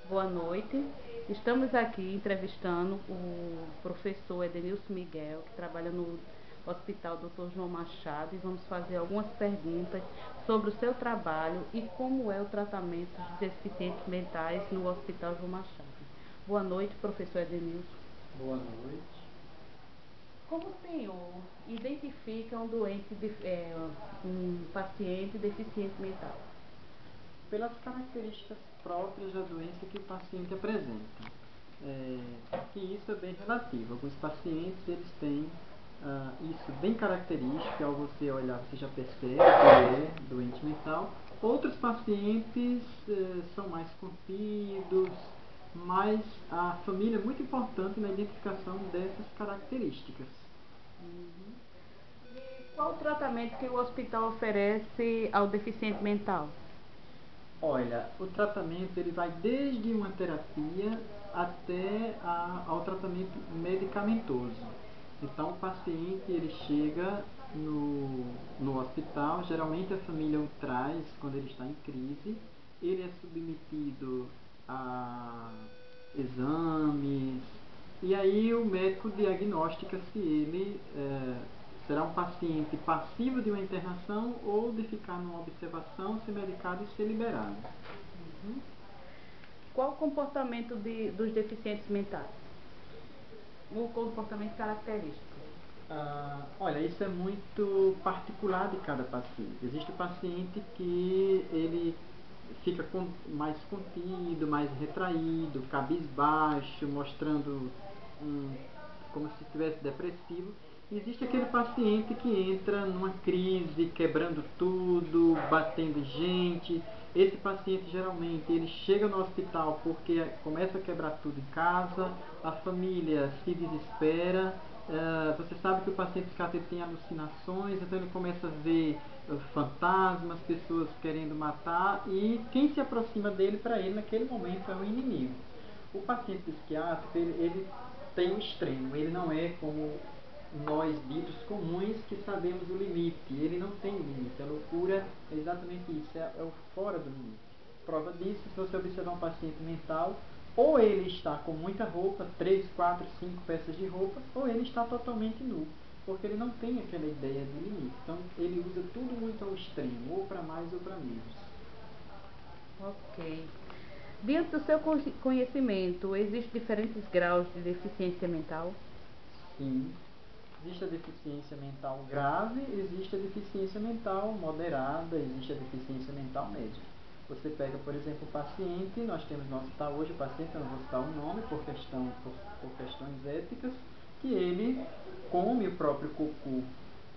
Boa noite. Estamos aqui entrevistando o professor Edenilson Miguel, que trabalha no Hospital Dr. João Machado, e vamos fazer algumas perguntas sobre o seu trabalho e como é o tratamento de deficientes mentais no Hospital João Machado. Boa noite, professor Edenilson. Boa noite. Como o senhor identifica um paciente deficiente mental? Pelas características próprias da doença que o paciente apresenta. Que isso é bem relativo. Alguns pacientes eles têm isso bem característico, ao você olhar você já percebe que ele é doente mental. Outros pacientes são mais contidos, mas a família é muito importante na identificação dessas características. Qual o tratamento que o hospital oferece ao deficiente mental? Olha, o tratamento ele vai desde uma terapia até ao tratamento medicamentoso. Então, o paciente ele chega no hospital, geralmente a família o traz quando ele está em crise, ele é submetido a exames, e aí o médico diagnostica se ele será um paciente passivo de uma internação ou de ficar numa observação, ser medicado e ser liberado. Qual o comportamento dos deficientes mentais? O comportamento característico. Olha, isso é muito particular de cada paciente. Existe o paciente que ele fica mais contido, mais retraído, cabisbaixo, mostrando como se estivesse depressivo. Existe aquele paciente que entra numa crise, quebrando tudo, batendo gente. Esse paciente geralmente ele chega no hospital porque começa a quebrar tudo em casa, a família se desespera. Você sabe que o paciente psiquiátrico tem alucinações, então ele começa a ver fantasmas, pessoas querendo matar, e quem se aproxima dele, para ele naquele momento é o inimigo. O paciente psiquiátrico ele tem um extremo, ele não é como nós ditos comuns que sabemos o limite, ele não tem limite. A loucura é exatamente isso, é o fora do limite. Prova disso, se você observar um paciente mental, ou ele está com muita roupa, 3, 4, 5 peças de roupa, ou ele está totalmente nu, porque ele não tem aquela ideia de limite. Então ele usa tudo muito ao extremo, ou para mais ou para menos. Ok. Dentro do seu conhecimento, existem diferentes graus de deficiência mental? Sim, existe a deficiência mental grave, existe a deficiência mental moderada, existe a deficiência mental média. Você pega, por exemplo, o paciente, nós temos no hospital hoje o paciente, eu não vou citar o nome por questões éticas, que ele come o próprio cocô.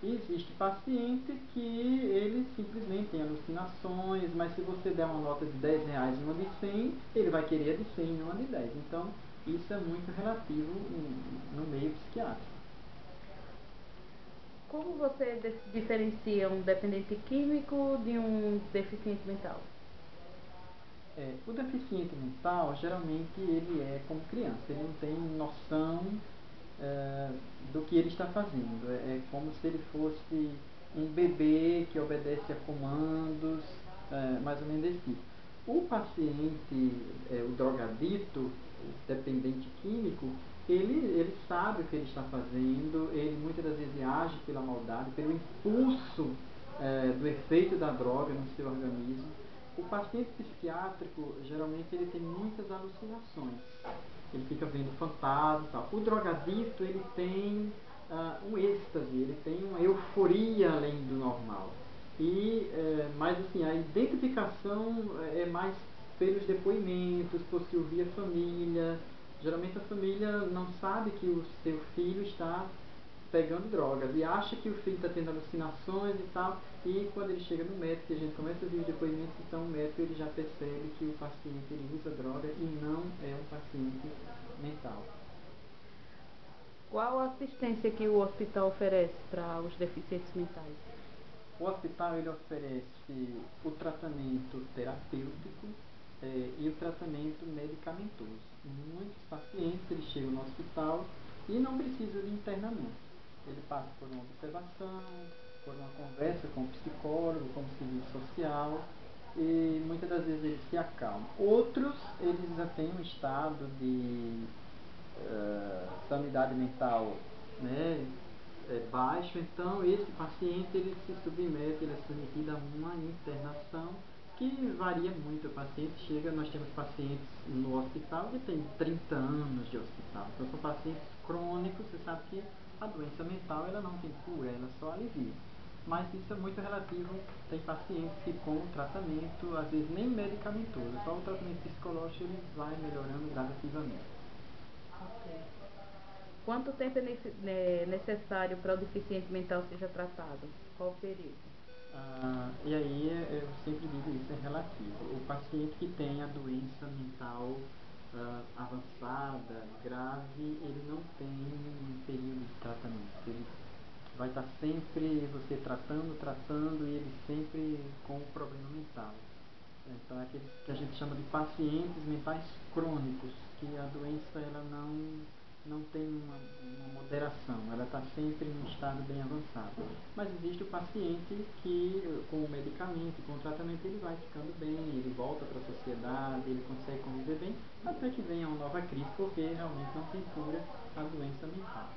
E existe paciente que ele simplesmente tem alucinações, mas se você der uma nota de R$ 10 e uma de 100, ele vai querer a de 100 e uma de 10. Então, isso é muito relativo no meio psiquiátrico. Como você diferencia um dependente químico de um deficiente mental? O deficiente mental, geralmente, ele é como criança, ele não tem noção do que ele está fazendo. É como se ele fosse um bebê que obedece a comandos, mais ou menos desse tipo. O paciente, o drogadito, o dependente químico, ele sabe o que ele está fazendo, ele muitas das vezes age pela maldade, pelo impulso do efeito da droga no seu organismo. O paciente psiquiátrico, geralmente, ele tem muitas alucinações. Ele fica vendo fantasmas e tal. O drogadito, ele tem um êxtase, ele tem uma euforia além do normal. Mas assim, a identificação é mais pelos depoimentos, por se ouvir a família. Geralmente a família não sabe que o seu filho está pegando drogas e acha que o filho está tendo alucinações e tal, e quando ele chega no médico e a gente começa a ver os depoimentos, então o médico ele já percebe que o paciente ele usa droga e não é um paciente mental. Qual a assistência que o hospital oferece para os deficientes mentais? O hospital ele oferece o tratamento terapêutico e o tratamento medicamentoso. Muitos pacientes eles chegam no hospital e não precisam de internamento. Ele passa por uma observação, por uma conversa com o psicólogo, com o serviço social, e muitas das vezes eles se acalmam. Outros, eles já têm um estado de sanidade mental, né, baixo, então esse paciente ele se submete, ele é submetido a uma internação que varia muito. O paciente chega, nós temos pacientes no hospital que têm 30 anos de hospital, então são pacientes crônicos. Você sabe que a doença mental ela não tem cura, ela só alivia. Mas isso é muito relativo. Tem pacientes que com tratamento, às vezes nem medicamentoso, só o tratamento psicológico ele vai melhorando gradativamente. Ok. Quanto tempo é necessário para o deficiente mental seja tratado? Qual o período? E aí eu sempre digo isso, é relativo. O paciente que tem a doença mental avançada, grave, ele não tem um período de tratamento. Ele vai estar sempre você tratando e ele sempre com o problema mental. Então é aquele que a gente chama de pacientes mentais crônicos, que a doença ela não tem uma moderação, ela está sempre em um estado bem avançado. Mas existe o paciente que com o medicamento, com o tratamento, ele vai ficando bem, ele volta para a sociedade, ele consegue conviver bem, até que venha uma nova crise, porque realmente não tem cura a doença mental.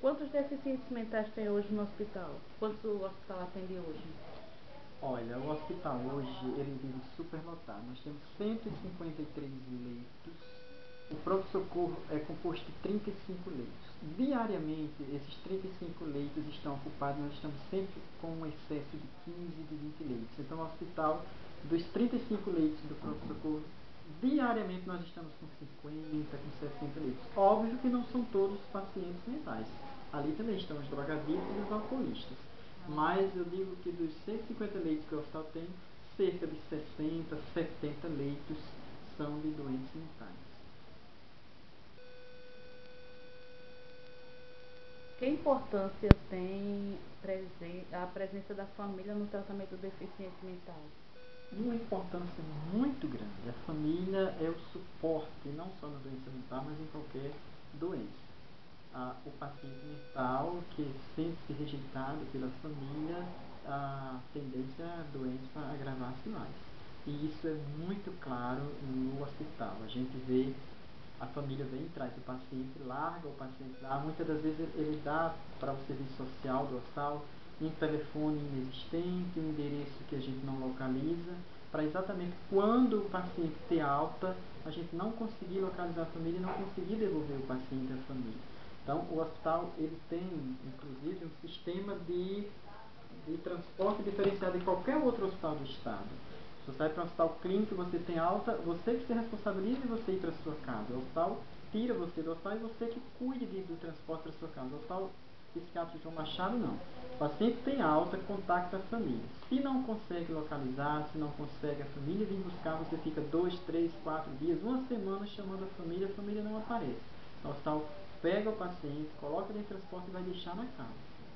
Quantos deficientes mentais tem hoje no hospital? Quantos o hospital atende hoje? Olha, o hospital hoje ele vive superlotado. Nós temos 153 leitos. O pronto-socorro é composto de 35 leitos. Diariamente, esses 35 leitos estão ocupados. Nós estamos sempre com um excesso de 15, de 20 leitos. Então, o hospital, dos 35 leitos do pronto-socorro, diariamente nós estamos com 50, com 60 leitos. Óbvio que não são todos pacientes mentais. Ali também estão os drogaditos e os alcoolistas. Mas eu digo que dos 150 leitos que o hospital tem, cerca de 60, 70 leitos são de doentes mentais. Que importância tem a presença da família no tratamento do deficiente mental? Uma importância muito grande. A família é o suporte, não só na doença mental, mas em qualquer doença. O paciente mental que sente-se rejeitado pela família, a tendência é a doença agravar-se mais. E isso é muito claro no hospital. A gente vê a família vem, traz o paciente, larga o paciente lá. Muitas das vezes ele dá para o serviço social do hospital um telefone inexistente, um endereço que a gente não localiza, para exatamente quando o paciente ter alta, a gente não conseguir localizar a família e não conseguir devolver o paciente à família. Então, o hospital ele tem, inclusive, um sistema de transporte diferenciado de qualquer outro hospital do estado. Se você vai para um hospital clínico, você tem alta, você que se responsabiliza de você ir para a sua casa. O hospital tira você do hospital e você que cuide do transporte para a sua casa. O hospital psiquiátrico João Machado, não. O paciente tem alta, contacta a família. Se não consegue localizar, se não consegue a família vir buscar, você fica 2, 3, 4 dias, uma semana chamando a família não aparece. O hospital pega o paciente, coloca dentro do transporte e vai deixar na casa.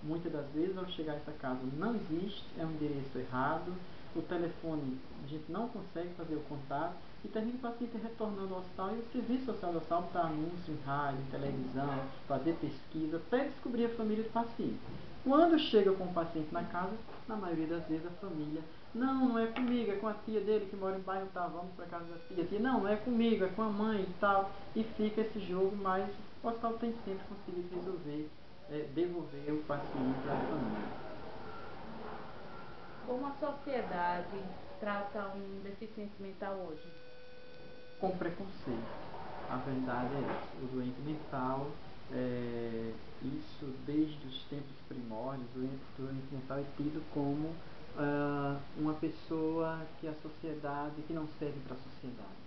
Muitas das vezes, ao chegar a essa casa, não existe, é um endereço errado, o telefone a gente não consegue fazer o contato e termina o paciente retornando ao hospital e o serviço social do hospital está anúncio em rádio, em televisão, fazer pesquisa, até descobrir a família do paciente. Quando chega com o paciente na casa, na maioria das vezes a família, não é comigo, é com a tia dele que mora em bairro tal, vamos para casa da tia, não é comigo, é com a mãe e tal, e fica esse jogo, mas o hospital tem sempre conseguido resolver, devolver o paciente à família. Como a sociedade trata um deficiente mental hoje? Com preconceito. A verdade é essa. O doente mental, isso desde os tempos primórdios, o doente mental é tido como uma pessoa que a sociedade, que não serve para a sociedade.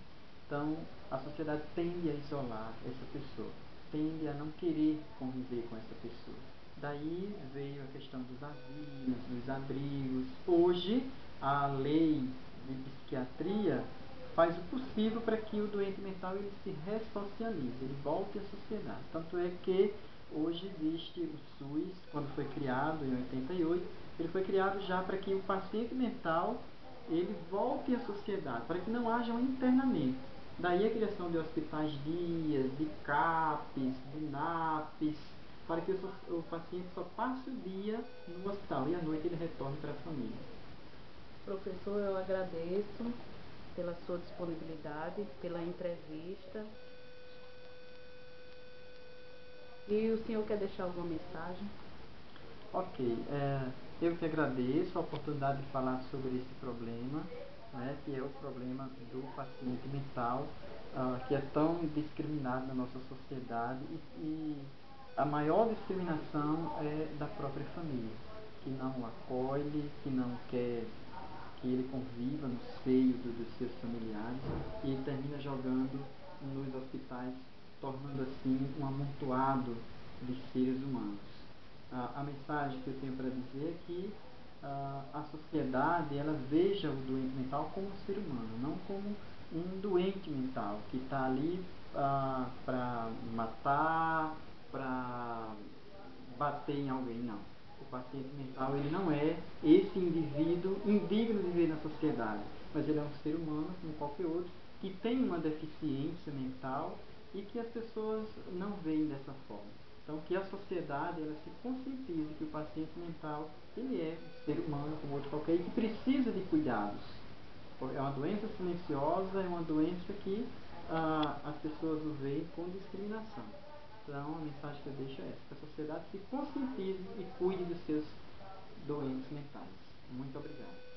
Então, a sociedade tende a isolar essa pessoa, tende a não querer conviver com essa pessoa. Daí veio a questão dos asilos, dos abrigos. Hoje, a lei de psiquiatria faz o possível para que o doente mental ele se ressocialize, ele volte à sociedade. Tanto é que hoje existe o SUS, quando foi criado em 88, ele foi criado já para que o paciente mental ele volte à sociedade, para que não haja um internamento. Daí a criação de hospitais dias, de CAPs, de NAPs, para que o paciente só passe o dia no hospital e à noite ele retorne para a família. Professor, eu agradeço pela sua disponibilidade, pela entrevista. E o senhor quer deixar alguma mensagem? Ok, eu que agradeço a oportunidade de falar sobre esse problema, né, que é o problema do paciente mental, que é tão discriminado na nossa sociedade e a maior discriminação é da própria família, que não o acolhe, que não quer que ele conviva no seio dos seus familiares e ele termina jogando nos hospitais, tornando assim um amontoado de seres humanos. A mensagem que eu tenho para dizer é que a sociedade ela veja o doente mental como um ser humano, não como um doente mental que está ali para matar, para bater em alguém, não. O paciente mental ele não é esse indivíduo indigno de viver na sociedade, mas ele é um ser humano como qualquer outro que tem uma deficiência mental e que as pessoas não veem dessa forma. Então, que a sociedade ela se conscientize que o paciente mental ele é um ser humano como outro qualquer e que precisa de cuidados. É uma doença silenciosa, é uma doença que as pessoas o veem com discriminação. Então, a mensagem que eu deixo é essa: que a sociedade se conscientize e cuide dos seus doentes mentais. Muito obrigado.